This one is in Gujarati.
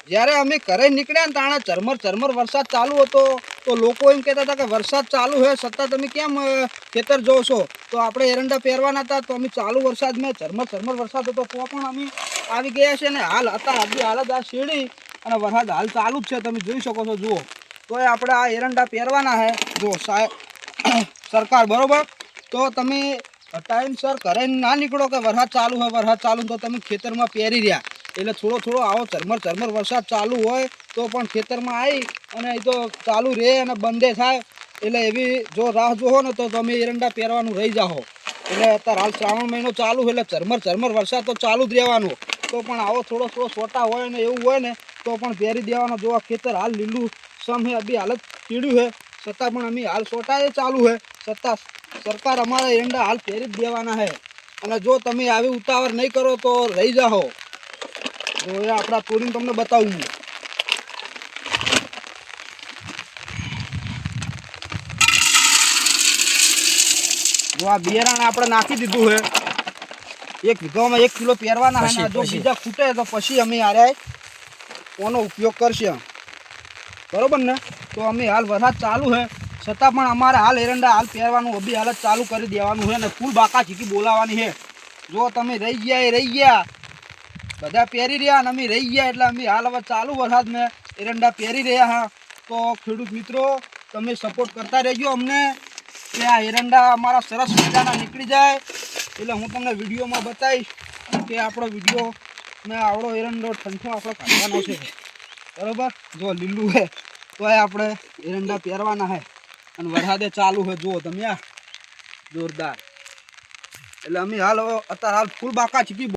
જ્યારે અમે ઘરે નીકળ્યા ને તાણે ઝરમર વરસાદ ચાલુ હતો તો લોકો એમ કહેતા હતા કે વરસાદ ચાલુ છે છતાં તમે કેમ ખેતર જો છો તો આપણે એરંડા પહેરવાના હતા તો અમે ચાલુ વરસાદમાં ઝરમર વરસાદ હતો તો પણ અમે આવી ગયા છે ને હાલ હાલત આ શેરડી અને વરસાદ હાલ ચાલુ જ છે તમે જોઈ શકો છો જુઓ તો આપણે આ એરંડા પહેરવાના છે જો સરકાર બરોબર તો તમે ટાઈમસર ઘરે ના નીકળો કે વરસાદ ચાલુ તો તમે ખેતરમાં પહેરી રહ્યા એટલે થોડો આવો ઝરમર વરસાદ ચાલુ હોય તો પણ ખેતરમાં આવી અને એ તો ચાલુ રહે અને બંધે થાય એટલે એવી જો રાહ જોવો ને તો તમે એરંડા પહેરવાનું રહી જાઓ એટલે અત્યારે હાલ શ્રાવણ મહિનો ચાલુ એટલે ઝરમર વરસાદ તો ચાલુ જ રહેવાનો તો પણ આવો થોડો સોટા હોય ને એવું હોય ને તો પણ પહેરી દેવાનો જો આ ખેતર હાલ લીલું સમ હે અભી હાલત ચીડ્યું છે છતાં પણ અમે હાલ સોટા એ ચાલુ છે છતાં સરકાર અમારા એરંડા હાલ પહેરી જ દેવાના છે અને જો તમે આવી ઉતાવળ નહીં કરો તો રહી જાઓ તો એ આપણા તોડીને તમને બતાવું જો આ બિયારણ આપણે નાખી દીધું છે એક વીઘામાં 1 કિલો પહેરવાના છે જો બીજા ખૂટે તો પછી અમે આરે કોનો ઉપયોગ કરશે બરોબર ને તો અમે હાલ વરસાદ ચાલુ છે છતાં પણ અમારે હાલ એરંડા હાલ પહેરવાનું અભી હાલત ચાલુ કરી દેવાનું છે ને ફૂલ બાકા ચીકી બોલાવવાની છે જો તમે રહી ગયા બધા પહેરી રહ્યા અને અમે રહી ગયા એટલે અમે હાલ હવે ચાલુ વરસાદમાં એરંડા પહેરી રહ્યા હા તો ખેડૂત મિત્રો તમે સપોર્ટ કરતા રહેજો અમને કે આ એરંડા અમારા સરસ મજાના નીકળી જાય એટલે હું તમને વિડીયોમાં બતાવીશ કે આપણો વિડીયો મેં આવડો એરંડો ઠંઠો આપણે કાઢવાનો છે બરાબર જો લીલું છે તો એ આપણે એરંડા પહેરવાના છે અને વરસાદે ચાલુ છે જુઓ તમે આ જોરદાર એટલે અમે અત્યારે હાલ ફૂલ બાકા ચીકી